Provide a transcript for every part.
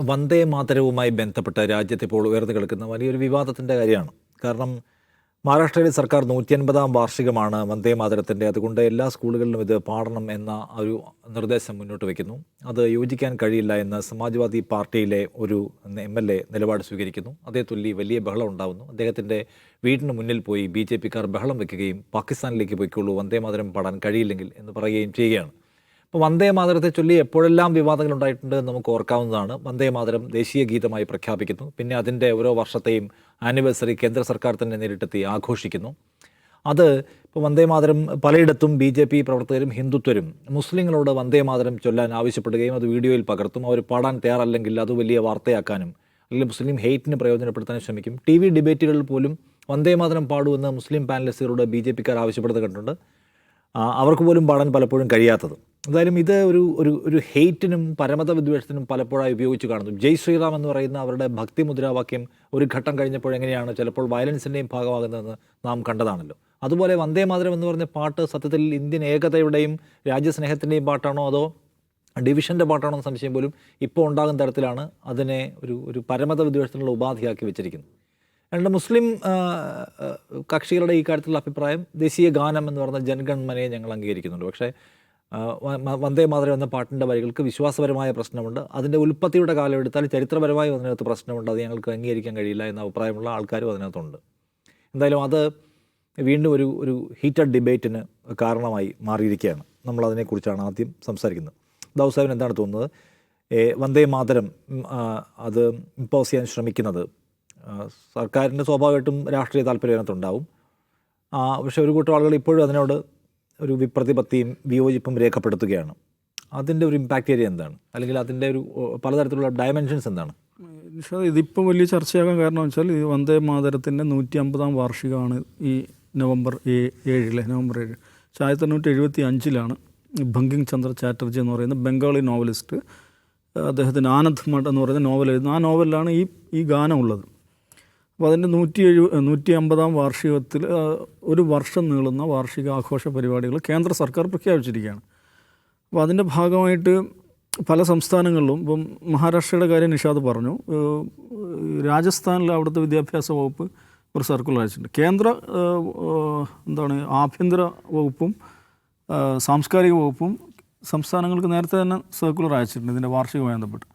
വന്ദേ മാതരവുമായി ബന്ധപ്പെട്ട് രാജ്യത്ത് ഇപ്പോൾ ഉയർന്നു കേൾക്കുന്ന വലിയൊരു വിവാദത്തിൻ്റെ കാര്യമാണ്. കാരണം മഹാരാഷ്ട്രയിലെ സർക്കാർ 150-ാം വാർഷികമാണ് വന്ദേ മാതരത്തിൻ്റെ. അതുകൊണ്ട് എല്ലാ സ്കൂളുകളിലും ഇത് പാടണം എന്ന ഒരു നിർദ്ദേശം മുന്നോട്ട് വയ്ക്കുന്നു. അത് യോജിക്കാൻ കഴിയില്ല എന്ന് സമാജ്വാദി പാർട്ടിയിലെ ഒരു MLA നിലപാട് സ്വീകരിക്കുന്നു. അതേ തുല്ലി വലിയ ബഹളം ഉണ്ടാകുന്നു. അദ്ദേഹത്തിൻ്റെ വീടിന് മുന്നിൽ പോയി BJP-ക്കാർ ബഹളം വയ്ക്കുകയും പാകിസ്ഥാനിലേക്ക് പോയിക്കോളൂ, വന്ദേ മാതരം പാടാൻ കഴിയില്ലെങ്കിൽ എന്ന് പറയുകയും ചെയ്യുകയാണ്. അപ്പോൾ വന്ദേ മാതരത്തെ ചൊല്ലി എപ്പോഴെല്ലാം വിവാദങ്ങൾ ഉണ്ടായിട്ടുണ്ട് നമുക്ക് ഓർക്കാവുന്നതാണ്. വന്ദേ മാതരം ദേശീയ ഗീതമായി പ്രഖ്യാപിക്കുന്നു. പിന്നെ അതിൻ്റെ ഓരോ വർഷത്തെയും ആനിവേഴ്സറി കേന്ദ്ര സർക്കാർ തന്നെ നേരിട്ടെത്തി ആഘോഷിക്കുന്നു. അത് ഇപ്പോൾ വന്ദേ മാതരം പലയിടത്തും BJP പ്രവർത്തകരും ഹിന്ദുത്വരും മുസ്ലിങ്ങളോട് വന്ദേ മാതരം ചൊല്ലാൻ ആവശ്യപ്പെടുകയും അത് വീഡിയോയിൽ പകർത്തും. അവർ പാടാൻ തയ്യാറല്ലെങ്കിൽ അത് വലിയ വാർത്തയാക്കാനും അല്ലെങ്കിൽ മുസ്ലിം ഹെയ്റ്റിന് പ്രയോജനപ്പെടുത്താനും ശ്രമിക്കും. TV ഡിബേറ്റുകളിൽ പോലും വന്ദേ മാതരം പാടുമെന്ന് മുസ്ലിം പാനലിസ്റ്റുകളോട് BJP-ക്കാർ ആവശ്യപ്പെടുന്നത് കണ്ടിട്ടുണ്ട്. അവർക്ക് പോലും പാടാൻ പലപ്പോഴും കഴിയാത്തത്. എന്തായാലും ഇത് ഒരു ഹെയ്റ്റിനും പരമത വിദ്വേഷത്തിനും പലപ്പോഴായി ഉപയോഗിച്ച് കാണുന്നു. ജയ് ശ്രീറാം എന്ന് പറയുന്ന അവരുടെ ഭക്തി മുദ്രാവാക്യം ഒരു ഘട്ടം കഴിഞ്ഞപ്പോൾ എങ്ങനെയാണ് ചിലപ്പോൾ വയലൻസിൻ്റെയും ഭാഗമാകുന്നതെന്ന് നാം കണ്ടതാണല്ലോ. അതുപോലെ വന്ദേ മാതരം എന്ന് പറഞ്ഞ പാട്ട് സത്യത്തിൽ ഇന്ത്യൻ ഏകതയുടെയും രാജ്യസ്നേഹത്തിൻ്റെയും പാട്ടാണോ അതോ ഡിവിഷൻ്റെ പാട്ടാണോ എന്ന് സംശയം പോലും ഇപ്പോൾ ഉണ്ടാകുന്ന തരത്തിലാണ് അതിനെ ഒരു പരമത വിദ്വേഷത്തിനുള്ള ഉപാധിയാക്കി വെച്ചിരിക്കുന്നത്. രണ്ട് മുസ്ലിം കക്ഷികളുടെ ഈ കാര്യത്തിലുള്ള അഭിപ്രായം ദേശീയ ഗാനം എന്ന് പറഞ്ഞ ജനഗണമനയെ ഞങ്ങൾ അംഗീകരിക്കുന്നുണ്ട്. പക്ഷേ വന്ദേ മാതരം എന്ന പാട്ടിൻ്റെ വരികൾക്ക് വിശ്വാസപരമായ പ്രശ്നമുണ്ട്. അതിൻ്റെ ഉൽപ്പത്തിയുടെ കാലം എടുത്താൽ ചരിത്രപരമായി അതിനകത്ത് പ്രശ്നമുണ്ട്. അത് ഞങ്ങൾക്ക് അംഗീകരിക്കാൻ കഴിയില്ല എന്ന അഭിപ്രായമുള്ള ആൾക്കാരും അതിനകത്തുണ്ട്. എന്തായാലും അത് വീണ്ടും ഒരു ഹീറ്റഡ് ഡിബേറ്റിന് കാരണമായി മാറിയിരിക്കുകയാണ്. നമ്മളതിനെക്കുറിച്ചാണ് ആദ്യം സംസാരിക്കുന്നത്. ദാവൂദ് സാഹിബിന് എന്താണ് തോന്നുന്നത്? വന്ദേ മാതരം അത് ഇമ്പോസ് ചെയ്യാൻ ശ്രമിക്കുന്നത് സർക്കാരിൻ്റെ സ്വാഭാവികമായിട്ടും രാഷ്ട്രീയ താല്പര്യം അതിനകത്തുണ്ടാവും. പക്ഷേ ഒരു കൂട്ടം ആളുകൾ ഇപ്പോഴും അതിനോട് ഒരു വിപ്രതിപത്തിയും വിയോജിപ്പും രേഖപ്പെടുത്തുകയാണ്. അതിൻ്റെ ഒരു ഇമ്പാക്റ്റ് ഏരിയ എന്താണ്, അല്ലെങ്കിൽ അതിൻ്റെ ഒരു പലതരത്തിലുള്ള ഡയമെൻഷൻസ് എന്താണ്? ഇതിപ്പം വലിയ ചർച്ചയാകാൻ കാരണം വെച്ചാൽ ഈ വന്ദേ മാതരത്തിൻ്റെ 150-ാം വാർഷികമാണ് ഈ നവംബർ 7. 1975 ബങ്കിങ് ചന്ദ്ര ചാറ്റർജി എന്ന് പറയുന്ന ബംഗാളി നോവലിസ്റ്റ് അദ്ദേഹത്തിന് ആനന്ദ് മഠ് എന്ന് പറയുന്ന നോവൽ എഴുതുന്നു. ആ നോവലിലാണ് ഈ ഗാനം ഉള്ളത്. അപ്പോൾ അതിൻ്റെ 150-ാം വാർഷികത്തിൽ ഒരു വർഷം നീളുന്ന വാർഷിക ആഘോഷ പരിപാടികൾ കേന്ദ്ര സർക്കാർ പ്രഖ്യാപിച്ചിരിക്കുകയാണ്. അപ്പോൾ അതിൻ്റെ ഭാഗമായിട്ട് പല സംസ്ഥാനങ്ങളിലും ഇപ്പം മഹാരാഷ്ട്രയുടെ കാര്യം നിഷാദ് പറഞ്ഞു. രാജസ്ഥാനിൽ അവിടുത്തെ വിദ്യാഭ്യാസ വകുപ്പ് ഒരു സർക്കുലർ അയച്ചിട്ടുണ്ട്. കേന്ദ്ര ആഭ്യന്തര വകുപ്പും സാംസ്കാരിക വകുപ്പും സംസ്ഥാനങ്ങൾക്ക് നേരത്തെ തന്നെ സർക്കുലർ അയച്ചിട്ടുണ്ട് ഇതിൻ്റെ വാർഷികവുമായി ബന്ധപ്പെട്ട്.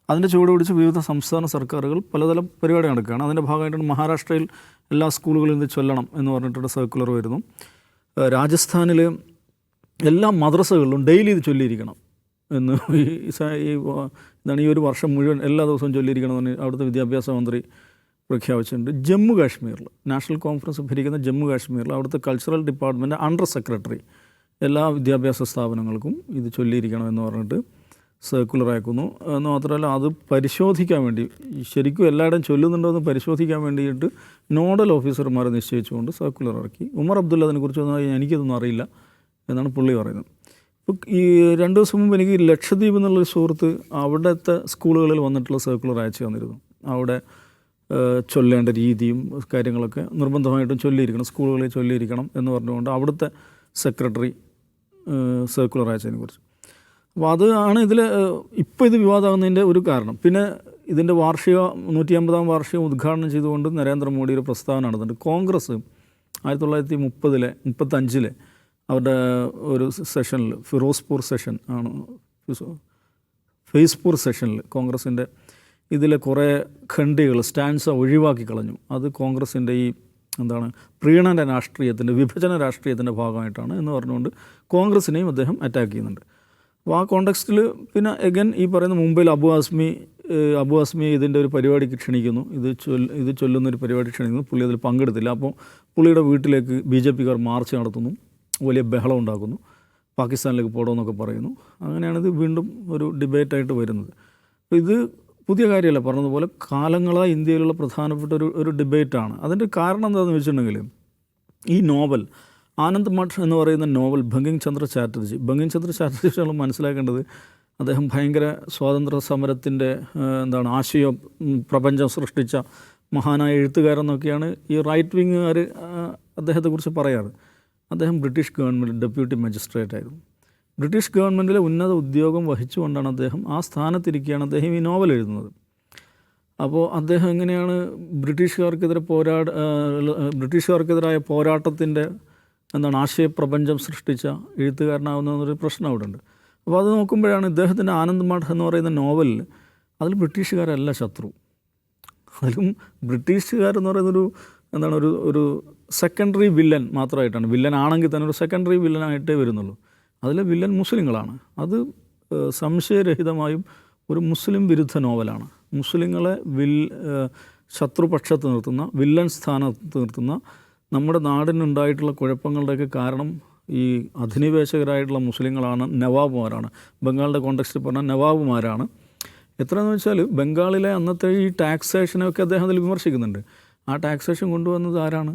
അതിൻ്റെ ചുവട് പിടിച്ച് വിവിധ സംസ്ഥാന സർക്കാരുകൾ പലതരം പരിപാടി നടക്കുകയാണ്. അതിൻ്റെ ഭാഗമായിട്ടാണ് മഹാരാഷ്ട്രയിൽ എല്ലാ സ്കൂളുകളിലും ഇത് ചൊല്ലണം എന്ന് പറഞ്ഞിട്ടുള്ള സർക്കുലർ വരുന്നു. രാജസ്ഥാനിൽ എല്ലാ മദ്രസകളിലും ഡെയിലി ഇത് ചൊല്ലിയിരിക്കണം എന്ന് ഈ ഒരു വർഷം മുഴുവൻ എല്ലാ ദിവസവും ചൊല്ലിയിരിക്കണമെന്ന് അവിടുത്തെ വിദ്യാഭ്യാസ മന്ത്രി പ്രഖ്യാപിച്ചിട്ടുണ്ട്. ജമ്മു കാശ്മീരിൽ നാഷണൽ കോൺഫറൻസ് ഭരിക്കുന്ന ജമ്മു കാശ്മീരിൽ അവിടുത്തെ കൾച്ചറൽ ഡിപ്പാർട്ട്മെൻറ്റ് അണ്ടർ സെക്രട്ടറി എല്ലാ വിദ്യാഭ്യാസ സ്ഥാപനങ്ങൾക്കും ഇത് ചൊല്ലിയിരിക്കണം എന്ന് പറഞ്ഞിട്ട് സർക്കുലർ അയക്കുന്നു. എന്ന് മാത്രമല്ല അത് പരിശോധിക്കാൻ വേണ്ടി ശരിക്കും എല്ലായിടം ചൊല്ലുന്നുണ്ടോ എന്ന് പരിശോധിക്കാൻ വേണ്ടിയിട്ട് നോഡൽ ഓഫീസർമാരെ നിശ്ചയിച്ചുകൊണ്ട് സർക്കുലർ ഇറക്കി. ഉമർ അബ്ദുള്ള അതിനെക്കുറിച്ചൊന്നും എനിക്കതൊന്നും അറിയില്ല എന്നാണ് പുള്ളി പറയുന്നത്. ഇപ്പോൾ ഈ 2 ദിവസം മുമ്പ് എനിക്ക് ലക്ഷദ്വീപ് എന്നുള്ളൊരു സുഹൃത്ത് അവിടുത്തെ സ്കൂളുകളിൽ വന്നിട്ടുള്ള സർക്കുലർ അയച്ചു തന്നിരുന്നു. അവിടെ ചൊല്ലേണ്ട രീതിയും കാര്യങ്ങളൊക്കെ നിർബന്ധമായിട്ടും ചൊല്ലിയിരിക്കണം, സ്കൂളുകളിൽ ചൊല്ലിയിരിക്കണം എന്ന് പറഞ്ഞുകൊണ്ട് അവിടുത്തെ സെക്രട്ടറി സർക്കുലർ അയച്ചതിനെക്കുറിച്ച്. അപ്പോൾ അതാണ് ഇപ്പോൾ ഇത് വിവാദമാകുന്നതിൻ്റെ ഒരു കാരണം. പിന്നെ ഇതിൻ്റെ 150-ാം വാർഷികം ഉദ്ഘാടനം ചെയ്തുകൊണ്ട് നരേന്ദ്രമോദി ഒരു പ്രസ്താവന നടത്തുന്നുണ്ട്. കോൺഗ്രസ് 1935 അവരുടെ ഒരു സെഷനിൽ ഫിറോസ്പൂർ സെഷനിൽ കോൺഗ്രസിൻ്റെ ഇതിലെ കുറേ ഖണ്ഡികൾ സ്റ്റാൻസ് ഒഴിവാക്കി കളഞ്ഞു. അത് കോൺഗ്രസിൻ്റെ ഈ പ്രീണന രാഷ്ട്രീയത്തിൻ്റെ വിഭജന രാഷ്ട്രീയത്തിൻ്റെ ഭാഗമായിട്ടാണ് എന്ന് പറഞ്ഞുകൊണ്ട് കോൺഗ്രസിനെയും അദ്ദേഹം അറ്റാക്ക് ചെയ്യുന്നുണ്ട്. അപ്പോൾ ആ കോണ്ടെക്സ്റ്റിൽ പിന്നെ എഗൻ ഈ പറയുന്ന മുംബൈയിൽ അബു ആസ്മി ഇതിൻ്റെ ഒരു പരിപാടിക്ക് ക്ഷണിക്കുന്നു. ഇത് ചൊല്ലുന്നൊരു പരിപാടി ക്ഷണിക്കുന്നു. പുള്ളി അതിൽ പങ്കെടുത്തില്ല. അപ്പോൾ പുള്ളിയുടെ വീട്ടിലേക്ക് BJP-ക്കാർ മാർച്ച് നടത്തുന്നു, വലിയ ബഹളം ഉണ്ടാക്കുന്നു, പാകിസ്ഥാനിലേക്ക് പോകണമെന്നൊക്കെ പറയുന്നു. അങ്ങനെയാണ് ഇത് വീണ്ടും ഒരു ഡിബേറ്റായിട്ട് വരുന്നത്. അപ്പോൾ ഇത് പുതിയ കാര്യമല്ല, പറഞ്ഞതുപോലെ കാലങ്ങളായി ഇന്ത്യയിലുള്ള പ്രധാനപ്പെട്ട ഒരു ഡിബേറ്റാണ്. അതിൻ്റെ കാരണം എന്താണെന്ന് വെച്ചിട്ടുണ്ടെങ്കിൽ ഈ നോവൽ ആനന്ദ് മഠ് എന്ന് പറയുന്ന നോവൽ ബങ്കിങ് ചന്ദ്ര ചാറ്റർജി നമ്മൾ മനസ്സിലാക്കേണ്ടത് അദ്ദേഹം ഭയങ്കര സ്വാതന്ത്ര്യ സമരത്തിൻ്റെ ആശയ പ്രപഞ്ചം സൃഷ്ടിച്ച മഹാനായ എഴുത്തുകാരെന്നൊക്കെയാണ് ഈ റൈറ്റ് വിങ്ങുകാർ അദ്ദേഹത്തെക്കുറിച്ച് പറയാറ്. അദ്ദേഹം ബ്രിട്ടീഷ് ഗവൺമെൻറ് ഡെപ്യൂട്ടി മജിസ്ട്രേറ്റ് ആയിരുന്നു. ബ്രിട്ടീഷ് ഗവൺമെൻറ്റിലെ ഉന്നത ഉദ്യോഗം വഹിച്ചുകൊണ്ടാണ് അദ്ദേഹം ആ സ്ഥാനത്തിരിക്കുകയാണ് അദ്ദേഹം ഈ നോവൽ എഴുതുന്നത്. അപ്പോൾ അദ്ദേഹം എങ്ങനെയാണ് ബ്രിട്ടീഷുകാർക്കെതിരായ പോരാട്ടത്തിൻ്റെ ആശയപ്രപഞ്ചം സൃഷ്ടിച്ച എഴുത്തുകാരനാവുന്നൊരു പ്രശ്നം അവിടെ ഉണ്ട്. അപ്പോൾ അത് നോക്കുമ്പോഴാണ് ഇദ്ദേഹത്തിൻ്റെ ആനന്ദ് മഠ് എന്ന് പറയുന്ന നോവലിൽ അതിൽ ബ്രിട്ടീഷുകാരല്ല ശത്രു, അതിലും ബ്രിട്ടീഷുകാരെന്ന് പറയുന്നൊരു ഒരു സെക്കൻഡറി വില്ലൻ മാത്രമായിട്ടാണ്. വില്ലൻ ആണെങ്കിൽ തന്നെ ഒരു സെക്കൻഡറി വില്ലനായിട്ടേ വരുന്നുള്ളൂ. അതിലെ വില്ലൻ മുസ്ലിങ്ങളാണ്. അത് സംശയരഹിതമായും ഒരു മുസ്ലിം വിരുദ്ധ നോവലാണ്. മുസ്ലിങ്ങളെ ശത്രുപക്ഷത്ത് നിർത്തുന്ന, വില്ലൻ സ്ഥാനത്ത് നിർത്തുന്ന, നമ്മുടെ നാടിനുണ്ടായിട്ടുള്ള കുഴപ്പങ്ങളുടെയൊക്കെ കാരണം ഈ അധിനിവേശകരായിട്ടുള്ള മുസ്ലിങ്ങളാണ്, നവാബുമാരാണ്. ബംഗാളിൻ്റെ കോണ്ടെക്സ്റ്റിൽ പറഞ്ഞാൽ നവാബുമാരാണ്. എത്രയെന്ന് വെച്ചാൽ ബംഗാളിലെ അന്നത്തെ ഈ ടാക്സേഷനൊക്കെ അദ്ദേഹം അതിൽ വിമർശിക്കുന്നുണ്ട്. ആ ടാക്സേഷൻ കൊണ്ടുവന്നത് ആരാണ്?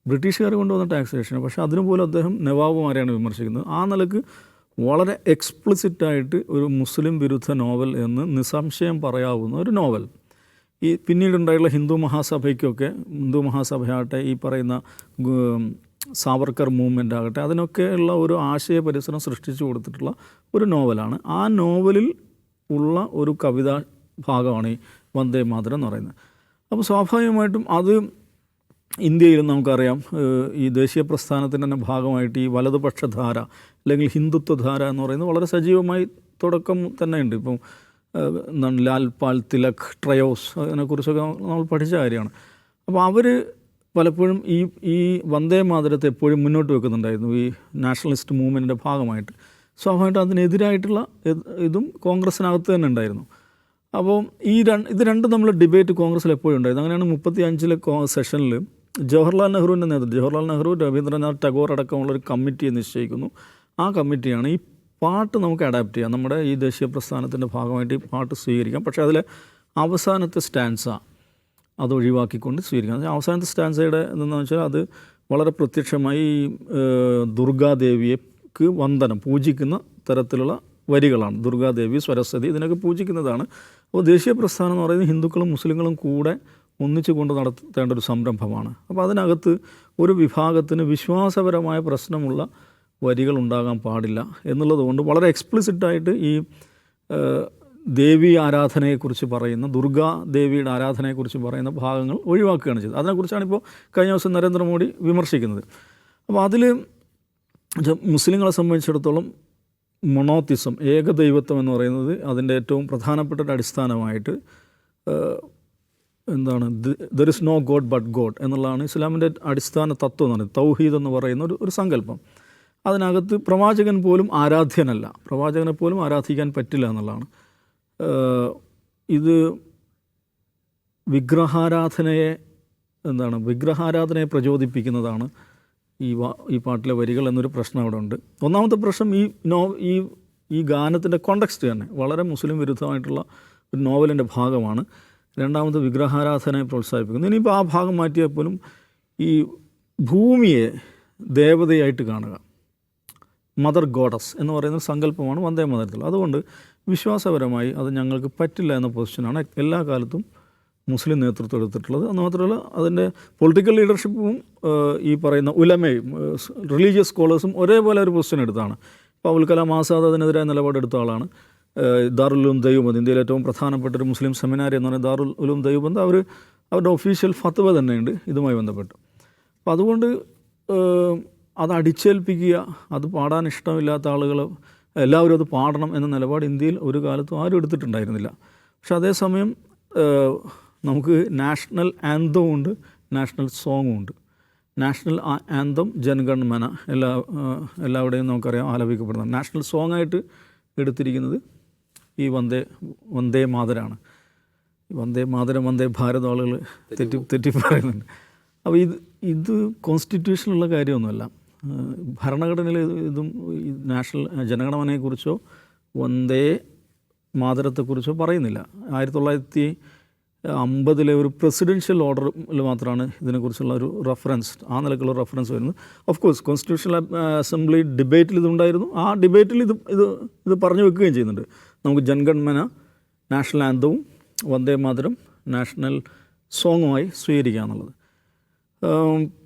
ബ്രിട്ടീഷുകാർ കൊണ്ടുവന്ന ടാക്സേഷൻ. പക്ഷേ അതിനുപോലും അദ്ദേഹം നവാബുമാരെയാണ് വിമർശിക്കുന്നത്. ആ നിലക്ക് വളരെ എക്സ്പ്ലിസിറ്റായിട്ട് ഒരു മുസ്ലിം വിരുദ്ധ നോവൽ എന്ന് നിസ്സംശയം പറയാവുന്ന ഒരു നോവൽ. ഈ പിന്നീടുണ്ടായിട്ടുള്ള ഹിന്ദു മഹാസഭയാകട്ടെ, ഈ പറയുന്ന സാവർക്കർ മൂവ്മെൻ്റ് ആകട്ടെ, അതിനൊക്കെയുള്ള ഒരു ആശയ പരിസരം സൃഷ്ടിച്ചു കൊടുത്തിട്ടുള്ള ഒരു നോവലാണ്. ആ നോവലിൽ ഉള്ള ഒരു കവിതാ ഭാഗമാണ് ഈ വന്ദേ മാതരം എന്ന് പറയുന്നത്. അപ്പോൾ സ്വാഭാവികമായിട്ടും അത് ഇന്ത്യയിൽ നമുക്കറിയാം, ഈ ദേശീയ പ്രസ്ഥാനത്തിൻ്റെ തന്നെ ഭാഗമായിട്ട് ഈ വലതുപക്ഷധാര അല്ലെങ്കിൽ ഹിന്ദുത്വധാര എന്ന് പറയുന്നത് വളരെ സജീവമായി തുടക്കം തന്നെയുണ്ട്. ഇപ്പം ലാൽ പാൽ തിലക്, ട്രയോസ്, അതിനെക്കുറിച്ചൊക്കെ നമ്മൾ പഠിച്ച കാര്യമാണ്. അപ്പോൾ അവർ പലപ്പോഴും ഈ വന്ദേ മാതരത്തെ എപ്പോഴും മുന്നോട്ട് വെക്കുന്നുണ്ടായിരുന്നു ഈ നാഷണലിസ്റ്റ് മൂവ്മെൻറ്റിൻ്റെ ഭാഗമായിട്ട്. സ്വാഭാവികമായിട്ടും അതിനെതിരായിട്ടുള്ള ഇതും കോൺഗ്രസ്സിനകത്ത് തന്നെ ഉണ്ടായിരുന്നു. അപ്പോൾ ഇത് രണ്ടും നമ്മൾ ഡിബേറ്റ് കോൺഗ്രസ്സിൽ എപ്പോഴും ഉണ്ടായിരുന്നു. അങ്ങനെയാണ് 35 സെഷനിൽ ജവഹർലാൽ നെഹ്റുവിൻ്റെ നേതൃത്വം, ജവഹർലാൽ നെഹ്റു, രവീന്ദ്രനാഥ് ടാഗോർ അടക്കമുള്ളൊരു കമ്മിറ്റിയെ നിശ്ചയിക്കുന്നു. ആ കമ്മിറ്റിയാണ് ഈ പാട്ട് നമുക്ക് അഡാപ്റ്റ് ചെയ്യാം, നമ്മുടെ ഈ ദേശീയ പ്രസ്ഥാനത്തിൻ്റെ ഭാഗമായിട്ട് ഈ പാട്ട് സ്വീകരിക്കാം, പക്ഷേ അതിലെ അവസാനത്തെ സ്റ്റാൻസ അത് ഒഴിവാക്കിക്കൊണ്ട് സ്വീകരിക്കാം. അവസാനത്തെ സ്റ്റാൻസയുടെ എന്താണെന്ന് വെച്ചാൽ അത് വളരെ പ്രത്യക്ഷമായി ദുർഗാദേവിക്ക് വന്ദനം, പൂജിക്കുന്ന തരത്തിലുള്ള വരികളാണ്. ദുർഗാദേവി, സരസ്വതി, ഇതിനൊക്കെ പൂജിക്കുന്നതാണ്. അപ്പോൾ ദേശീയ പ്രസ്ഥാനം എന്ന് പറയുന്നത് ഹിന്ദുക്കളും മുസ്ലിങ്ങളും കൂടെ ഒന്നിച്ചു കൊണ്ട് നടത്തേണ്ട ഒരു സംരംഭമാണ്. അപ്പോൾ അതിനകത്ത് ഒരു വിഭാഗത്തിന് വിശ്വാസപരമായ പ്രശ്നമുള്ള വരികൾ ഉണ്ടാകാൻ പാടില്ല എന്നുള്ളതുകൊണ്ട് വളരെ എക്സ്പ്ലിസിറ്റായിട്ട് ഈ ദേവി ആരാധനയെക്കുറിച്ച് പറയുന്ന, ദുർഗാ ദേവിയുടെ ആരാധനയെക്കുറിച്ച് പറയുന്ന ഭാഗങ്ങൾ ഒഴിവാക്കുകയാണ് ചെയ്തത്. അതിനെക്കുറിച്ചാണ് ഇപ്പോൾ കഴിഞ്ഞ ദിവസം നരേന്ദ്രമോദി വിമർശിക്കുന്നത്. അപ്പോൾ അതിൽ മുസ്ലിങ്ങളെ സംബന്ധിച്ചിടത്തോളം മൊണോത്തിസം, ഏകദൈവത്വം എന്ന് പറയുന്നത് അതിൻ്റെ ഏറ്റവും പ്രധാനപ്പെട്ട ഒരു അടിസ്ഥാനമായിട്ട് there is no god but god എന്നുള്ളതാണ് ഇസ്ലാമിൻ്റെ അടിസ്ഥാന തത്വം എന്ന് പറയുന്നത്. തൗഹീദ് എന്ന് പറയുന്ന ഒരു സങ്കല്പം. അതിനകത്ത് പ്രവാചകൻ പോലും ആരാധ്യനല്ല, പ്രവാചകനെ പോലും ആരാധിക്കാൻ പറ്റില്ല എന്നുള്ളതാണ്. ഇത് വിഗ്രഹാരാധനയെ പ്രചോദിപ്പിക്കുന്നതാണ് ഈ പാട്ടിലെ വരികൾ എന്നൊരു പ്രശ്നം അവിടെ ഉണ്ട്. ഒന്നാമത്തെ പ്രശ്നം ഈ ഗാനത്തിൻ്റെ കോണ്ടെക്സ്റ്റ് തന്നെ വളരെ മുസ്ലിം വിരുദ്ധമായിട്ടുള്ള ഒരു നോവലിൻ്റെ ഭാഗമാണ്. രണ്ടാമത് വിഗ്രഹാരാധനയെ പ്രോത്സാഹിപ്പിക്കുന്നു. ഇനിയിപ്പോൾ ആ ഭാഗം മാറ്റിയാൽ പോലും ഈ ഭൂമിയെ ദേവതയായിട്ട് കാണുക, മദർ ഗോഡസ് എന്ന് പറയുന്ന സങ്കല്പമാണ് വന്ദേ മാതരത്തിൽ. അതുകൊണ്ട് വിശ്വാസപരമായി അത് ഞങ്ങൾക്ക് പറ്റില്ല എന്ന പൊസിഷനാണ് എല്ലാ കാലത്തും മുസ്ലിം നേതൃത്വം എടുത്തിട്ടുള്ളത്. എന്ന് മാത്രമല്ല അതിൻ്റെ പൊളിറ്റിക്കൽ ലീഡർഷിപ്പും ഈ പറയുന്ന ഉലമയും റിലീജിയസ് സ്കോളേഴ്സും ഒരേപോലെ ഒരു പൊസിഷൻ എടുത്താണ്. ഇപ്പോൾ അബുൽ കലാം ആസാദ് അതിനെതിരായ നിലപാടെടുത്ത ആളാണ്. ദാറുൽ ഉലൂം ദൈവബന്ദ്, ഇന്ത്യയിലെ ഏറ്റവും പ്രധാനപ്പെട്ട ഒരു മുസ്ലിം സെമിനാരി എന്ന് പറയുന്നത് ദാറുൽ ഉലൂം ദൈവബന്ദ്, അവരുടെ ഒഫീഷ്യൽ ഫത്വ തന്നെയുണ്ട് ഇതുമായി ബന്ധപ്പെട്ട്. അപ്പോൾ അതുകൊണ്ട് അത് അടിച്ചേൽപ്പിക്കുക, അത് പാടാൻ ഇഷ്ടമില്ലാത്ത ആളുകൾ എല്ലാവരും അത് പാടണം എന്ന നിലപാട് ഇന്ത്യയിൽ ഒരു കാലത്തും ആരും എടുത്തിട്ടുണ്ടായിരുന്നില്ല. പക്ഷെ അതേസമയം നമുക്ക് നാഷണൽ ആന്തവും ഉണ്ട്, നാഷണൽ സോങ്ങും ഉണ്ട്. നാഷണൽ ആന്തം ജൻഗൺ മന എല്ലാവിടെയും നമുക്കറിയാം ആലപിക്കപ്പെടുന്നത്. നാഷണൽ സോങ് ആയിട്ട് എടുത്തിരിക്കുന്നത് ഈ വന്ദേ മാതരാണ്. വന്ദേ മാതരം, വന്ദേ ഭാരത് ആളുകൾ തെറ്റി പറയുന്നുണ്ട്. അപ്പോൾ ഇത് കോൺസ്റ്റിറ്റ്യൂഷനുള്ള കാര്യമൊന്നുമല്ല. ഭരണഘടനയിൽ ഇതും നാഷണൽ ജനഗണമനയെക്കുറിച്ചോ വന്ദേ മാതരത്തെക്കുറിച്ചോ പറയുന്നില്ല. 1950 ഒരു പ്രസിഡൻഷ്യൽ ഓർഡറിൽ മാത്രമാണ് ഇതിനെക്കുറിച്ചുള്ള ഒരു റെഫറൻസ്, ആ നിലക്കുള്ള റെഫറൻസ് വരുന്നത്. ഓഫ് കോഴ്സ് കോൺസ്റ്റിറ്റ്യൂഷണൽ അസംബ്ലി ഡിബേറ്റിൽ ഇതുണ്ടായിരുന്നു. ആ ഡിബേറ്റിൽ ഇത് പറഞ്ഞു വെക്കുകയും ചെയ്യുന്നുണ്ട്. നമുക്ക് ജൻഗൺമന നാഷണൽ ആന്തവും വന്ദേ മാതരം നാഷണൽ സോങ്ങുമായി സ്വീകരിക്കുക എന്നുള്ളത്.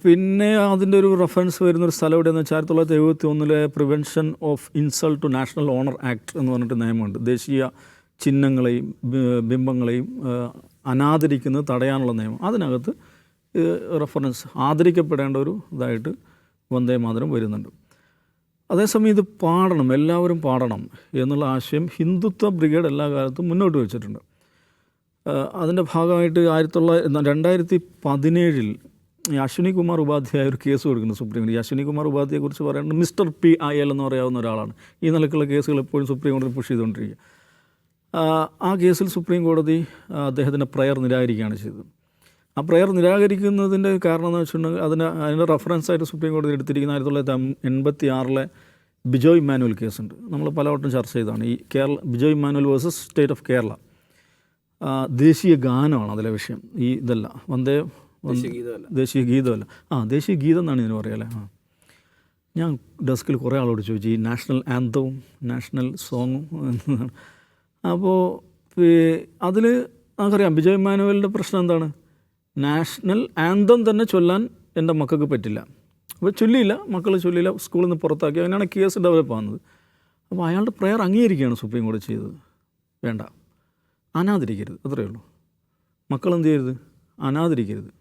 പിന്നെ അതിൻ്റെ ഒരു റെഫറൻസ് വരുന്നൊരു സ്ഥലം എവിടെയെന്ന് വെച്ചാൽ 1971 prevention of insult to national honour act എന്ന് പറഞ്ഞിട്ട് നിയമമുണ്ട്. ദേശീയ ചിഹ്നങ്ങളെയും ബിംബങ്ങളെയും അനാദരിക്കുന്നത് തടയാനുള്ള നിയമം, അതിനകത്ത് റെഫറൻസ് ആദരിക്കപ്പെടേണ്ട ഒരു ഇതായിട്ട് വന്ദേ മാതരം വരുന്നുണ്ട്. അതേസമയം ഇത് പാടണം, എല്ലാവരും പാടണം എന്നുള്ള ആശയം ഹിന്ദുത്വ ബ്രിഗേഡ് എല്ലാ കാലത്തും മുന്നോട്ട് വെച്ചിട്ടുണ്ട്. അതിൻ്റെ ഭാഗമായിട്ട് 2017 ഈ അശ്വിനി കുമാർ ഉപാധ്യായ ഒരു കേസ് കൊടുക്കുന്നു സുപ്രീം കോടതി. ഈ അശ്വിനി കുമാർ ഉപാധ്യായെക്കുറിച്ച് പറയുന്നത് മിസ്റ്റർ PIL എന്ന് പറയാവുന്ന ഒരാളാണ്. ഈ നിലക്കുള്ള കേസുകൾ എപ്പോഴും സുപ്രീം കോടതി പുഷ് ചെയ്തുകൊണ്ടിരിക്കുക. ആ കേസിൽ സുപ്രീം കോടതി അദ്ദേഹത്തിൻ്റെ പ്രയർ നിരാകരിക്കുകയാണ് ചെയ്തത്. ആ പ്രയർ നിരാകരിക്കുന്നതിൻ്റെ കാരണം എന്ന് വെച്ചിട്ടുണ്ടെങ്കിൽ അതിൻ്റെ റെഫറൻസായിട്ട് സുപ്രീം കോടതി എടുത്തിരിക്കുന്ന 1986 ബിജോയ് ഇമ്മാനുവൽ കേസുണ്ട്. നമ്മൾ പലവട്ടം ചർച്ച ചെയ്തതാണ്. ഈ Bijoy Emmanuel versus state of Kerala. ദേശീയ ഗാനമാണ് അതിലെ വിഷയം. ഈ ഇതല്ല ദേശീയ ഗീതമല്ല, ദേശീയ ഗീതം എന്നാണ് ഇതിന് പറയുക അല്ലേ. ഞാൻ ഡെസ്കിൽ കുറേ ആളോട് ചോദിച്ചു ഈ നാഷണൽ ആന്തവും നാഷണൽ സോങ്ങും എന്നാണ്. അപ്പോൾ അതിൽ നമുക്കറിയാം ബിജോയ് ഇമ്മാനുവലിൻ്റെ പ്രശ്നം എന്താണ്, നാഷണൽ ആന്തം തന്നെ ചൊല്ലാൻ എൻ്റെ മക്കൾക്ക് പറ്റില്ല. അപ്പോൾ ചൊല്ലിയില്ല, മക്കൾ ചൊല്ലിയില്ല, സ്കൂളിൽ നിന്ന് പുറത്താക്കി. അങ്ങനെയാണ് കേസ് ഡെവലപ്പ് ആകുന്നത്. അപ്പോൾ അയാളുടെ പ്രയർ അംഗീകരിക്കുകയാണ് സുപ്രീം കോടതി ചെയ്തത്. വേണ്ട, അനാദരിക്കരുത്, അത്രയേ ഉള്ളൂ. മക്കളെന്ത് ചെയ്യരുത്, അനാദരിക്കരുത്,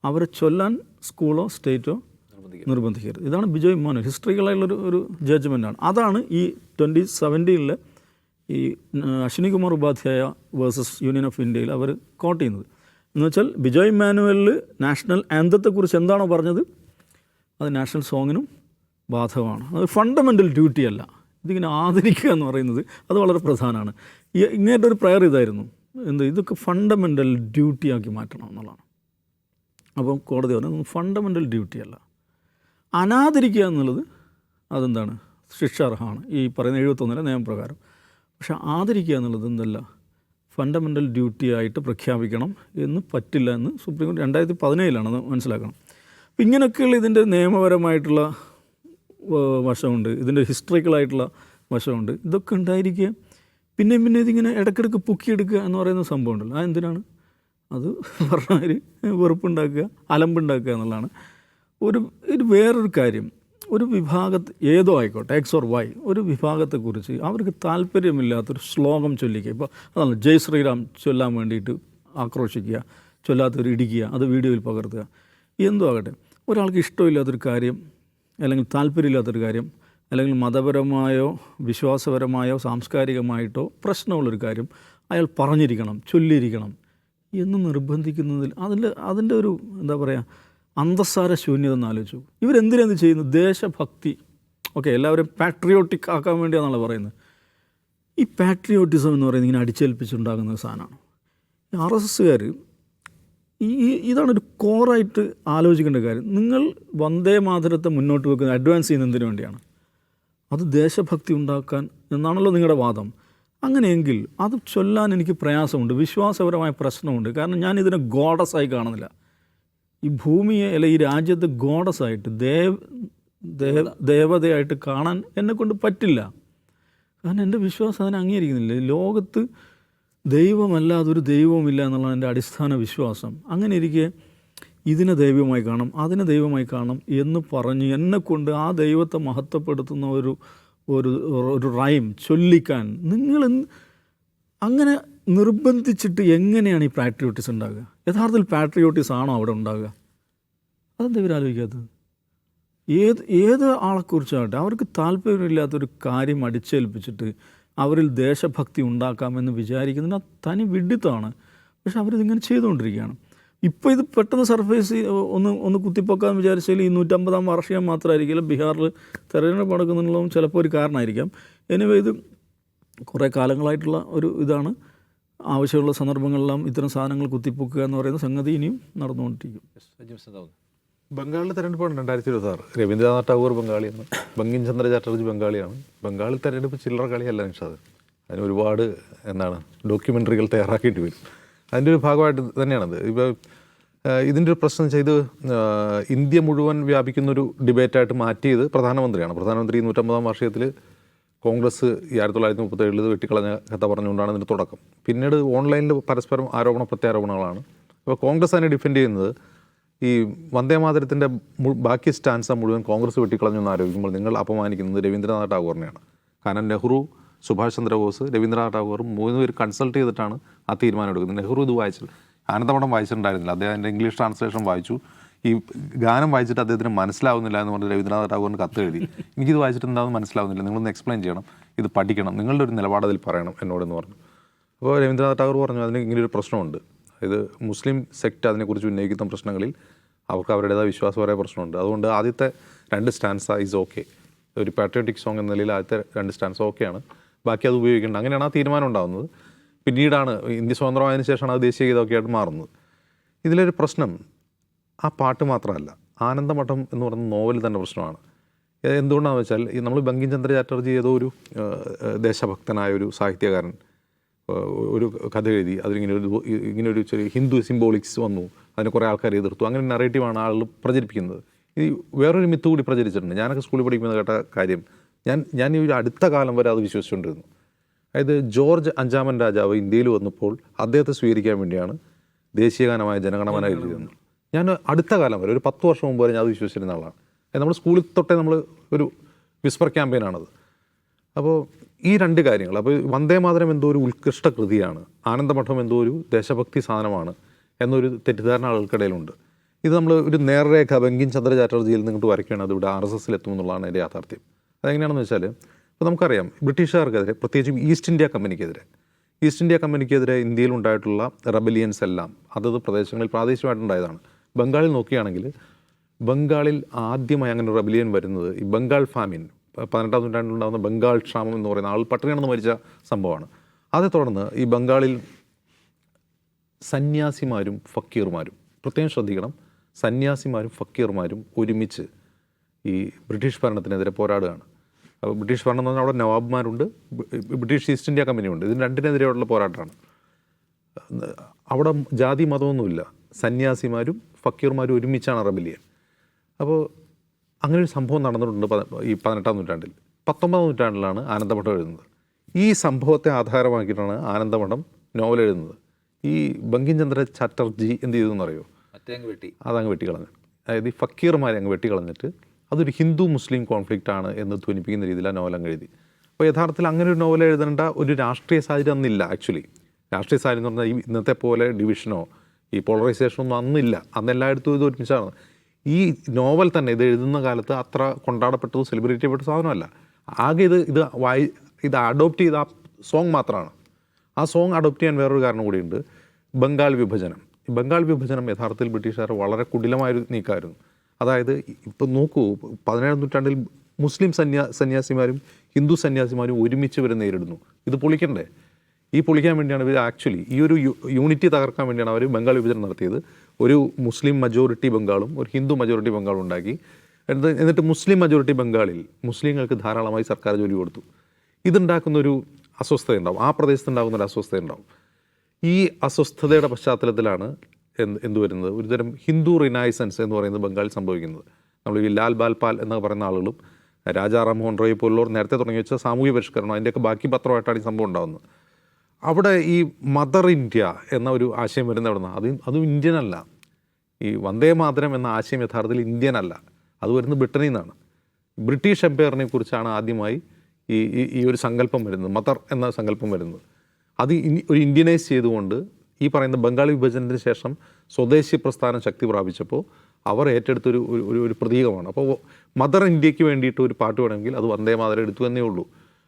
അവരെ ചൊല്ലാൻ സ്കൂളോ സ്റ്റേറ്റോ നിർബന്ധിക്കരുത്. ഇതാണ് ബിജോയ് ഇമ്മാനുവൽ ഹിസ്റ്ററിക്കലായിട്ടുള്ളൊരു ജഡ്ജ്മെൻറ്റാണ്. അതാണ് ഈ 2017 ഈ Ashwini Kumar Upadhyay versus union of ഇന്ത്യയിൽ അവർ കോട്ട് ചെയ്യുന്നത്. എന്ന് വെച്ചാൽ ബിജോയ് ഇമ്മാനുവലിൽ നാഷണൽ ആന്തത്തെക്കുറിച്ച് എന്താണോ പറഞ്ഞത് അത് നാഷണൽ സോങ്ങിനും ബാധകമാണ്. അത് ഫണ്ടമെൻ്റൽ ഡ്യൂട്ടി അല്ല. ഇതിങ്ങനെ ആദരിക്കുക എന്ന് പറയുന്നത് അത് വളരെ പ്രധാനമാണ്. ഇങ്ങനത്തെ ഒരു പ്രയർ ഇതായിരുന്നു, ഇതൊക്കെ ഫണ്ടമെൻ്റൽ ഡ്യൂട്ടിയാക്കി മാറ്റണം എന്നുള്ളതാണ്. അപ്പം കോടതി പറഞ്ഞത് ഫണ്ടമെൻ്റൽ ഡ്യൂട്ടി അല്ല. അനാദരിക്കുക എന്നുള്ളത് അതെന്താണ്, ശിക്ഷാർഹമാണ് ഈ പറയുന്ന 71 നിയമപ്രകാരം. പക്ഷെ ആദരിക്കുക എന്നുള്ളത് എന്തല്ല, ഫണ്ടമെൻ്റൽ ഡ്യൂട്ടി ആയിട്ട് പ്രഖ്യാപിക്കണം എന്ന് പറ്റില്ല എന്ന് സുപ്രീം കോടതി 2017 അത് മനസ്സിലാക്കണം. അപ്പം ഇങ്ങനെയൊക്കെയുള്ള ഇതിൻ്റെ നിയമപരമായിട്ടുള്ള വശമുണ്ട്, ഇതിൻ്റെ ഹിസ്റ്ററിക്കലായിട്ടുള്ള വശമുണ്ട്. ഇതൊക്കെ ഉണ്ടായിരിക്കുക. പിന്നെ ഇതിങ്ങനെ ഇടയ്ക്കിടയ്ക്ക് പൊക്കിയെടുക്കുക എന്ന് പറയുന്ന സംഭവം ഉണ്ടല്ലോ, എന്തിനാണ് അത് പറഞ്ഞാൽ വെറുപ്പുണ്ടാക്കുക, അലമ്പുണ്ടാക്കുക എന്നുള്ളതാണ്. ഒരു വേറൊരു കാര്യം, ഒരു വിഭാഗത്ത് ഏതോ ആയിക്കോട്ടെ X or Y ഒരു വിഭാഗത്തെക്കുറിച്ച് അവർക്ക് താല്പര്യമില്ലാത്തൊരു ശ്ലോകം ചൊല്ലിക്കുക. ഇപ്പോൾ അതാണ് ജയ് ശ്രീറാം ചൊല്ലാൻ വേണ്ടിയിട്ട് ആക്രോശിക്കുക, ചൊല്ലാത്തവർ ഇടിക്കുക, അത് വീഡിയോയിൽ പകർത്തുക, എന്തോ ആകട്ടെ. ഒരാൾക്ക് ഇഷ്ടമില്ലാത്തൊരു കാര്യം അല്ലെങ്കിൽ താല്പര്യമില്ലാത്തൊരു കാര്യം അല്ലെങ്കിൽ മതപരമായോ വിശ്വാസപരമായോ സാംസ്കാരികമായിട്ടോ പ്രശ്നമുള്ളൊരു കാര്യം അയാൾ പറഞ്ഞിരിക്കണം, ചൊല്ലിയിരിക്കണം എന്ന് നിർബന്ധിക്കുന്നതിൽ അതിൻ്റെ ഒരു എന്താ പറയുക അന്തസ്സാര ശൂന്യത എന്ന് ആലോചിച്ചു. ഇവരെന്തിനാണ് ചെയ്യുന്നത്? ദേശഭക്തി, ഓക്കെ, എല്ലാവരും പാട്രിയോട്ടിക് ആക്കാൻ വേണ്ടിയാണെന്നാണ് പറയുന്നത്. ഈ പാട്രിയോട്ടിസം എന്ന് പറയുന്നത് ഇങ്ങനെ അടിച്ചേൽപ്പിച്ചുണ്ടാകുന്ന സാധനമാണ്. RSSകാർ ഇതാണൊരു കോറായിട്ട് ആലോചിക്കേണ്ട കാര്യം. നിങ്ങൾ വന്ദേ മാതരത്തെ മുന്നോട്ട് വെക്കുന്ന അഡ്വാൻസ് ചെയ്യുന്നതിന് വേണ്ടിയാണ്, അത് ദേശഭക്തി ഉണ്ടാക്കാൻ എന്നാണല്ലോ നിങ്ങളുടെ വാദം. അങ്ങനെയെങ്കിൽ അത് ചൊല്ലാൻ എനിക്ക് പ്രയാസമുണ്ട്, വിശ്വാസപരമായ പ്രശ്നമുണ്ട്. കാരണം ഞാനിതിനെ ഗോഡസായി കാണുന്നില്ല. ഈ ഭൂമിയെ അല്ല ഈ രാജ്യത്തെ ഗോഡസായിട്ട് ദേവതയായിട്ട് കാണാൻ എന്നെക്കൊണ്ട് പറ്റില്ല. കാരണം എൻ്റെ വിശ്വാസം അതിനെ അംഗീകരിക്കുന്നില്ല. ലോകത്ത് ദൈവമല്ലാതൊരു ദൈവവുമില്ല എന്നുള്ളതാണ് എൻ്റെ അടിസ്ഥാന വിശ്വാസം. അങ്ങനെ ഇരിക്കെ ഇതിനെ ദൈവമായി കാണണം, അതിനെ ദൈവമായി കാണണം എന്ന് പറഞ്ഞ് എന്നെക്കൊണ്ട് ആ ദൈവത്തെ മഹത്വപ്പെടുത്തുന്ന ഒരു റൈം ചൊല്ലിക്കാൻ നിങ്ങൾ അങ്ങനെ നിർബന്ധിച്ചിട്ട് എങ്ങനെയാണ് ഈ പാട്രിയോട്ടിസം ഉണ്ടാകുക? യഥാർത്ഥത്തിൽ പാട്രിയോട്ടിസം ആണോ അവിടെ ഉണ്ടാകുക? അതെന്താ ഇവരാലോചിക്കാത്തത്? ഏത് ആളെക്കുറിച്ചാകട്ടെ അവർക്ക് താല്പര്യമില്ലാത്തൊരു കാര്യം അടിച്ചേൽപ്പിച്ചിട്ട് അവരിൽ ദേശഭക്തി ഉണ്ടാക്കാമെന്ന് വിചാരിക്കുന്നതിന് തനി വിഡിത്തമാണ്. പക്ഷെ അവരിതിങ്ങനെ ചെയ്തുകൊണ്ടിരിക്കുകയാണ്. ഇപ്പോൾ ഇത് പെട്ടെന്ന് സർഫേസ് ഒന്ന് കുത്തിപ്പൊക്കാമെന്ന് വിചാരിച്ചാൽ ഈ 150-ാം വാർഷികം മാത്രമായിരിക്കില്ല, ബീഹാറിൽ തെരഞ്ഞെടുപ്പ് നടക്കുന്നുള്ളതും ചിലപ്പോൾ ഒരു കാരണമായിരിക്കാം. എനിവേ ഇത് കുറേ കാലങ്ങളായിട്ടുള്ള ഒരു ഇതാണ്. ആവശ്യമുള്ള സന്ദർഭങ്ങളിലെല്ലാം ഇത്തരം സാധനങ്ങൾ കുത്തിപ്പൊക്കുക എന്ന് പറയുന്ന സംഗതി ഇനിയും നടന്നുകൊണ്ടിരിക്കും. ബംഗാളിൽ തെരഞ്ഞെടുപ്പാണ് 2026. രവീന്ദ്രനാഥ് ടാഗോർ ബംഗാളിയാണ്, ബങ്കിം ചന്ദ്ര ചാറ്റർജി ബംഗാളിയാണ്. ബംഗാളിൽ തെരഞ്ഞെടുപ്പ് ചില്ലറ കളിയല്ല നിഷാദ്. അതിന് ഒരുപാട് ഡോക്യുമെൻ്ററികൾ തയ്യാറാക്കിയിട്ട് വരും. അതിൻ്റെ ഒരു ഭാഗമായിട്ട് തന്നെയാണത്. ഇപ്പോൾ ഇതിൻ്റെ ഒരു പ്രശ്നം ചെയ്ത് ഇന്ത്യ മുഴുവൻ വ്യാപിക്കുന്നൊരു ഡിബേറ്റായിട്ട് മാറ്റിയത് പ്രധാനമന്ത്രിയാണ്. പ്രധാനമന്ത്രി 150-ാം വാർഷികത്തിൽ കോൺഗ്രസ് 1937 ഇത് വെട്ടിക്കളഞ്ഞ കഥ പറഞ്ഞുകൊണ്ടാണ് ഇതിൻ്റെ തുടക്കം. പിന്നീട് ഓൺലൈനിൽ പരസ്പരം ആരോപണ പ്രത്യാരോപണങ്ങളാണ്. അപ്പോൾ കോൺഗ്രസ് അതിനെ ഡിഫെൻഡ് ചെയ്യുന്നത് ഈ വന്ദേമാതരത്തിൻ്റെ ബാക്കി സ്റ്റാൻസ മുഴുവൻ കോൺഗ്രസ് വെട്ടിക്കളഞ്ഞു എന്ന് ആരോപിക്കുമ്പോൾ നിങ്ങൾ അപമാനിക്കുന്നത് രവീന്ദ്രനാഥ് ടാഗോറിനെയാണ്. കാരണം നെഹ്റു സുഭാഷ് ചന്ദ്രബോസ്, രവീന്ദ്രനാഥ് ടാഗോറും 3 പേര് കൺസൾട്ട് ചെയ്തിട്ടാണ് ആ തീരുമാനം എടുക്കുന്നത്. നെഹ്റു ഇത് വായിച്ചത്, ആനന്ദമഠം വായിച്ചിട്ടുണ്ടായിരുന്നില്ല. അദ്ദേഹം എൻ്റെ ഇംഗ്ലീഷ് ട്രാൻസ്ലേഷൻ വായിച്ചു. ഈ ഗാനം വായിച്ചിട്ട് അദ്ദേഹത്തിന് മനസ്സിലാവുന്നില്ല എന്ന് പറഞ്ഞ് രവീന്ദ്രനാഥ് ടാഗോറിന് കത്ത് എഴുതി, എനിക്കിത് വായിച്ചിട്ട് എന്താണെന്ന് മനസ്സിലാവുന്നില്ല, നിങ്ങളൊന്ന് എക്സ്പ്ലെയിൻ ചെയ്യണം, ഇത് പഠിക്കണം, നിങ്ങളുടെ ഒരു നിലപാട് അതിൽ പറയണം എന്നോടെന്ന് പറഞ്ഞു. അപ്പോൾ രവീന്ദ്രനാഥ് ടാഗോർ പറഞ്ഞു, അതിന് ഇങ്ങനെയൊരു പ്രശ്നമുണ്ട്, ഇത് മുസ്ലിം സെക്റ്റ് അതിനെക്കുറിച്ച് ഉന്നയിക്കുന്ന പ്രശ്നങ്ങളിൽ അവർക്ക് അവരുടേതായ വിശ്വാസപരമായ പ്രശ്നമുണ്ട്. അതുകൊണ്ട് ആദ്യത്തെ 2 സ്റ്റാൻസ ഈസ് ഓക്കെ, ഒരു പാട്രിയോട്ടിക് സോങ് എന്ന നിലയിൽ ആദ്യത്തെ 2 സ്റ്റാൻസ ഓക്കെയാണ്, ബാക്കി അത് ഉപയോഗിക്കേണ്ട. അങ്ങനെയാണ് ആ തീരുമാനം ഉണ്ടാകുന്നത്. പിന്നീടാണ് ഇന്ത്യ സ്വതന്ത്രമായതിനു ശേഷമാണ് അത് ദേശീയ ഗീതമൊക്കെ ആയിട്ട് മാറുന്നത്. ഇതിലൊരു പ്രശ്നം ആ പാട്ട് മാത്രമല്ല, ആനന്ദമഠം എന്ന് പറയുന്ന നോവൽ തന്നെ പ്രശ്നമാണ്. എന്തുകൊണ്ടാണെന്ന് വെച്ചാൽ നമ്മൾ ബങ്കിം ചന്ദ്ര ചാറ്റർജി ഏതോ ഒരു ദേശഭക്തനായ ഒരു സാഹിത്യകാരൻ ഒരു കഥ എഴുതി, ഇങ്ങനൊരു ചെറിയ ഹിന്ദു സിംബോളിക്സ് വന്നു, അതിന് കുറേ ആൾക്കാർ എതിർത്തു, അങ്ങനെ നറേറ്റീവാണ് ആളുകൾ പ്രചരിപ്പിക്കുന്നത്. ഈ വേറൊരു മിത്ത് കൂടി പ്രചരിച്ചിട്ടുണ്ട്. ഞാനൊക്കെ സ്കൂളിൽ പഠിക്കുന്ന കേട്ട കാര്യം, ഞാൻ ഈ ഒരു അടുത്ത കാലം വരെ അത് വിശ്വസിച്ചുകൊണ്ടിരുന്നു. അതായത് ജോർജ് 5-ാമൻ രാജാവ് ഇന്ത്യയിൽ വന്നപ്പോൾ അദ്ദേഹത്തെ സ്വീകരിക്കാൻ വേണ്ടിയാണ് ദേശീയഗാനമായ ജനഗണമന എഴുതിയത്. ഞാൻ അടുത്ത കാലം വരെ, ഒരു 10 വർഷം മുമ്പ് വരെ ഞാൻ അത് വിശ്വസിച്ചിരുന്ന ആളാണ്. നമ്മൾ സ്കൂളിൽ തൊട്ടേ നമ്മൾ ഒരു വിസ്പർ ക്യാമ്പയിനാണത്. അപ്പോൾ ഈ 2 കാര്യങ്ങൾ, അപ്പോൾ വന്ദേമാതരം എന്തോ ഒരു ഉത്കൃഷ്ട കൃതിയാണ്, ആനന്ദമഠം എന്തോ ഒരു ദേശഭക്തി സാധനമാണ് എന്നൊരു തെറ്റിദ്ധാരണ ആൾക്കിടയിലുണ്ട്. ഇത് നമ്മൾ ഒരു നേർരേഖ ബങ്കിം ചന്ദ്ര ചാറ്റർജിയിൽ നിന്നിട്ട് വരയ്ക്കുകയാണ്, അത് ഇവിടെ RSS എത്തുമെന്നുള്ളതാണ് എൻ്റെ യാഥാർത്ഥ്യം. അതെങ്ങനെയാണെന്ന് വെച്ചാൽ, ഇപ്പോൾ നമുക്കറിയാം ബ്രിട്ടീഷുകാർക്കെതിരെ, പ്രത്യേകിച്ചും ഈസ്റ്റ് ഇന്ത്യ കമ്പനിക്കെതിരെ ഇന്ത്യയിൽ ഉണ്ടായിട്ടുള്ള റെബലിയൻസ് എല്ലാം അതത് പ്രദേശങ്ങളിൽ പ്രാദേശികമായിട്ടുണ്ടായതാണ്. ബംഗാളിൽ നോക്കുകയാണെങ്കിൽ, ബംഗാളിൽ ആദ്യമായി അങ്ങനെ റെബലിയൻ വരുന്നത് ഈ ബംഗാൾ ഫാമിൻ, 18-ാം നൂറ്റാണ്ടിലുണ്ടാകുന്ന ബംഗാൾ ക്ഷാമം എന്ന് പറയുന്ന ആൾ പട്ടിണി കിടന്ന് മരിച്ച സംഭവമാണ്. അതേ തുടർന്ന് ഈ ബംഗാളിൽ സന്യാസിമാരും ഫക്കീർമാരും, പ്രത്യേകം ശ്രദ്ധിക്കണം, സന്യാസിമാരും ഫക്കീർമാരും ഒരുമിച്ച് ഈ ബ്രിട്ടീഷ് ഭരണത്തിനെതിരെ പോരാടുകയാണ്. അപ്പോൾ ബ്രിട്ടീഷ് ഭരണം എന്ന് പറഞ്ഞാൽ അവിടെ നവാബ്മാരുണ്ട്, ബ്രിട്ടീഷ് ഈസ്റ്റ് ഇന്ത്യ കമ്പനിയുണ്ട്, ഇതിന് രണ്ടിനെതിരെയുള്ള പോരാട്ടമാണ്. അവിടെ ജാതി മതമൊന്നുമില്ല, സന്യാസിമാരും ഫക്കീർമാരും ഒരുമിച്ചാണ് റെബലിയൻ. അപ്പോൾ അങ്ങനെ ഒരു സംഭവം നടന്നിട്ടുണ്ട് ഈ 18-ാം നൂറ്റാണ്ടിൽ. 19-ാം നൂറ്റാണ്ടിലാണ് ആനന്ദമഠം എഴുതുന്നത്. ഈ സംഭവത്തെ ആധാരമാക്കിയിട്ടാണ് ആനന്ദമഠം നോവൽ എഴുതുന്നത്. ഈ ബങ്കിം ചന്ദ്ര ചാറ്റർജി എന്ത് ചെയ്തെന്ന് അറിയോ? അതങ്ങ് വെട്ടിക്കളഞ്ഞു. അതായത് ഈ ഫക്കീർമാരെ അങ്ങ് വെട്ടിക്കളഞ്ഞിട്ട് അതൊരു ഹിന്ദു മുസ്ലിം കോൺഫ്ലിക്റ്റ് ആണ് എന്ന് ധ്വനിപ്പിക്കുന്ന രീതിയിൽ ആ നോവൽ അങ്ങ് എഴുതി. അപ്പോൾ യഥാർത്ഥത്തിൽ അങ്ങനെ ഒരു നോവൽ എഴുതേണ്ട ഒരു രാഷ്ട്രീയ സാഹചര്യം അന്നില്ല. ആക്ച്വലി രാഷ്ട്രീയ സാഹചര്യം എന്ന് പറഞ്ഞാൽ ഈ ഇന്നത്തെ പോലെ ഡിവിഷനോ ഈ പോളറൈസേഷനോ ഒന്നും അന്നില്ല. അന്ന് എല്ലായിടത്തും ഇത് ഒരുമിച്ചാണ്. ഈ നോവൽ തന്നെ ഇത് എഴുതുന്ന കാലത്ത് അത്ര കൊണ്ടാടപ്പെട്ടതോ സെലിബ്രേറ്റ് ചെയ്യപ്പെട്ട സാധനമല്ല. ആകെ ഇത് അഡോപ്റ്റ് ചെയ്ത ആ സോങ് മാത്രമാണ്. ആ സോങ് അഡോപ്റ്റ് ചെയ്യാൻ വേറൊരു കാരണം കൂടിയുണ്ട്, ബംഗാൾ വിഭജനം. ഈ ബംഗാൾ വിഭജനം യഥാർത്ഥത്തിൽ ബ്രിട്ടീഷുകാർ വളരെ കുടിലമായൊരു നീക്കമായിരുന്നു. അതായത് ഇപ്പം നോക്കൂ, 17-ാം നൂറ്റാണ്ടിൽ മുസ്ലിം സന്യാസിമാരും ഹിന്ദു സന്യാസിമാരും ഒരുമിച്ച് ഇവരെ നേരിടുന്നു. ഇത് പൊളിക്കണ്ടേ? ഈ പൊളിക്കാൻ വേണ്ടിയാണ് ഇവർ ആക്ച്വലി ഈ ഒരു യൂണിറ്റി തകർക്കാൻ വേണ്ടിയാണ് അവർ ബംഗാൾ വിഭജനം നടത്തിയത്. ഒരു മുസ്ലിം മജോറിറ്റി ബംഗാളും ഒരു ഹിന്ദു മജോറിറ്റി ബംഗാളും ഉണ്ടാക്കി. എന്നിട്ട് മുസ്ലിം മജോറിറ്റി ബംഗാളിൽ മുസ്ലിങ്ങൾക്ക് ധാരാളമായി സർക്കാർ ജോലി കൊടുത്തു. ഇതുണ്ടാക്കുന്നൊരു അസ്വസ്ഥതയുണ്ടാവും, ആ പ്രദേശത്തുണ്ടാകുന്നൊരു അസ്വസ്ഥതയുണ്ടാവും. ഈ അസ്വസ്ഥതയുടെ പശ്ചാത്തലത്തിലാണ് എന്ത് വരുന്നത്, ഒരുതരം ഹിന്ദു റിനൈസൻസ് എന്ന് പറയുന്നത് ബംഗാളിൽ സംഭവിക്കുന്നത്. നമ്മൾ ഈ ലാൽ ബാൽപാൽ എന്ന് പറയുന്ന ആളുകളും രാജാ റാം മോഹൻ റോയ് പോലുള്ളവർ നേരത്തെ തുടങ്ങി വെച്ച സാമൂഹ്യ പരിഷ്കരണം, അതിൻ്റെയൊക്കെ ബാക്കി പത്രമായിട്ടാണ് ഈ സംഭവം ഉണ്ടാകുന്നത്. അവിടെ ഈ മദർ ഇന്ത്യ എന്ന ഒരു ആശയം വരുന്ന എവിടെ നിന്നാണ്? അതും ഇന്ത്യൻ അല്ല. ഈ വന്ദേ മാതരം എന്ന ആശയം യഥാർത്ഥത്തിൽ ഇന്ത്യൻ അല്ല, അത് വരുന്നത് ബ്രിട്ടനിൽ നിന്നാണ്. ബ്രിട്ടീഷ് എംപയറിനെ കുറിച്ചാണ് ആദ്യമായി ഈ ഒരു സങ്കല്പം വരുന്നത്, മദർ എന്ന സങ്കല്പം വരുന്നത്. അത് ഒരു ഇന്ത്യനൈസ് ചെയ്തുകൊണ്ട് ഈ പറയുന്ന ബംഗാൾ വിഭജനത്തിന് ശേഷം സ്വദേശി പ്രസ്ഥാനം ശക്തി പ്രാപിച്ചപ്പോൾ അവർ ഏറ്റെടുത്തൊരു ഒരു പ്രതീകമാണ്. അപ്പോൾ മദർ ഇന്ത്യക്ക് വേണ്ടിയിട്ട് ഒരു പാട്ട് വേണമെങ്കിൽ അത് വന്ദേ മാതരം എടുത്തു എന്നേ ഉള്ളൂ.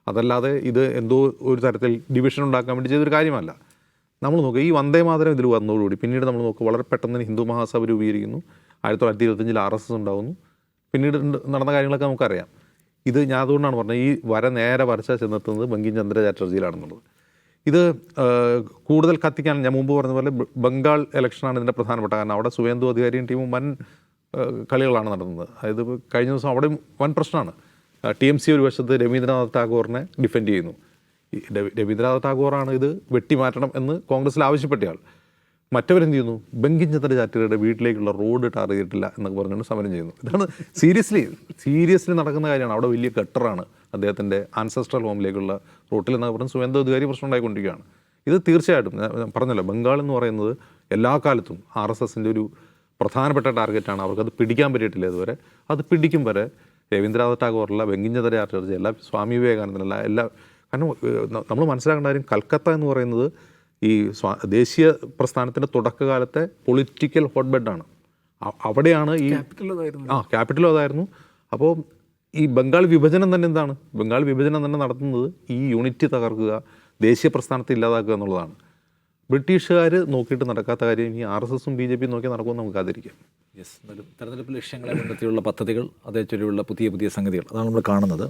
അതല്ലാതെ ഇത് എന്തോ ഒരു തരത്തിൽ ഡിവിഷൻ ഉണ്ടാക്കാൻ വേണ്ടി ചെയ്തൊരു കാര്യമല്ല. നമ്മൾ നോക്കുക, ഈ വന്ദേ മാതരം ഇതിൽ വന്നതോടുകൂടി പിന്നീട് നമ്മൾ നോക്കുക, വളരെ പെട്ടെന്ന് ഹിന്ദു മഹാസഭ രൂപീകരിക്കുന്നു. 1925 RSS ഉണ്ടാകുന്നു. പിന്നീട് നടന്ന കാര്യങ്ങളൊക്കെ നമുക്കറിയാം. ഞാൻ അതുകൊണ്ടാണ് പറഞ്ഞത്, ഈ നേരെ വരച്ച ചെന്നെത്തുന്നത് ബങ്കിം ചന്ദ്ര ചാറ്റർജിയിലാണെന്നുള്ളത്. ഇത് കൂടുതൽ കത്തിക്കാൻ ഞാൻ മുമ്പ് പറഞ്ഞ പോലെ ബംഗാൾ ഇലക്ഷനാണ് ഇതിൻ്റെ പ്രധാനപ്പെട്ട കാരണം. അവിടെ സുവേന്ദു അധികാരിയും ടീമും വൻ കളികളാണ് നടന്നത്. അതായത് കഴിഞ്ഞ ദിവസം അവിടെ വൻ പ്രശ്നമാണ്. TMC ഒരു വശത്ത് രവീന്ദ്രനാഥ് ടാഗോറിനെ ഡിഫെൻഡ് ചെയ്യുന്നു. രവീന്ദ്രനാഥ് ടാഗോറാണ് ഇത് വെട്ടിമാറ്റണം എന്ന് കോൺഗ്രസ്സിൽ ആവശ്യപ്പെട്ടയാൾ. മറ്റവരെന്ത് ചെയ്യുന്നു? ബങ്കിം ചന്ദ്ര ചാറ്റർജിയുടെ വീട്ടിലേക്കുള്ള റോഡ് ടാർ ചെയ്തിട്ടില്ല എന്നൊക്കെ പറഞ്ഞുകൊണ്ട് സമരം ചെയ്യുന്നു. ഇതാണ് സീരിയസ്ലി നടക്കുന്ന കാര്യമാണ്. അവിടെ വലിയ ഗട്ടറാണ് അദ്ദേഹത്തിൻ്റെ ആൻസെസ്ട്രൽ ഹോമിലേക്കുള്ള റൂട്ടിൽ എന്നൊക്കെ പറഞ്ഞ് സുവേന്ദു അധികാരി പ്രശ്നം ഉണ്ടായിക്കൊണ്ടിരിക്കുകയാണ്. ഇത് തീർച്ചയായിട്ടും ഞാൻ പറഞ്ഞല്ലോ, ബംഗാൾ എന്ന് പറയുന്നത് എല്ലാ കാലത്തും RSSൻ്റെ ഒരു പ്രധാനപ്പെട്ട ടാർഗറ്റാണ്. അവർക്കത് പിടിക്കാൻ പറ്റിയിട്ടില്ല ഇതുവരെ. അത് പിടിക്കും വരെ രവീന്ദ്രനാഥ് ടാഗോറല്ല, ബങ്കിം ചന്ദ്ര ചാറ്റർജി അല്ല, സ്വാമി വിവേകാനന്ദനല്ല, എല്ലാ കാരണം നമ്മൾ മനസ്സിലാക്കേണ്ട കാര്യം കൽക്കത്ത എന്ന് പറയുന്നത് ഈ ദേശീയ പ്രസ്ഥാനത്തിൻ്റെ തുടക്കകാലത്തെ പൊളിറ്റിക്കൽ ഹോട്ട് ബെഡാണ്. അവിടെയാണ് ഈ ക്യാപിറ്റലും അതായിരുന്നു. അപ്പോൾ ഈ ബംഗാൾ വിഭജനം തന്നെ എന്താണ്? ബംഗാൾ വിഭജനം തന്നെ നടത്തുന്നത് ഈ യൂണിറ്റി തകർക്കുക, ദേശീയ പ്രസ്ഥാനത്തെ ഇല്ലാതാക്കുക എന്നുള്ളതാണ്. ബ്രിട്ടീഷുകാർ നോക്കിയിട്ട് നടക്കാത്ത കാര്യം ഇനി RSSും BJP നോക്കി നടക്കുമെന്ന് നമുക്ക് ആദരിക്കാം. യെസ്, എന്നാലും തെരഞ്ഞെടുപ്പ് ലക്ഷ്യങ്ങളെ മുൻനിർത്തിയുള്ള പദ്ധതികൾ, അതേ ചൊല്ലിയുള്ള പുതിയ പുതിയ സംഗതികൾ, അതാണ് നമ്മൾ കാണുന്നത്.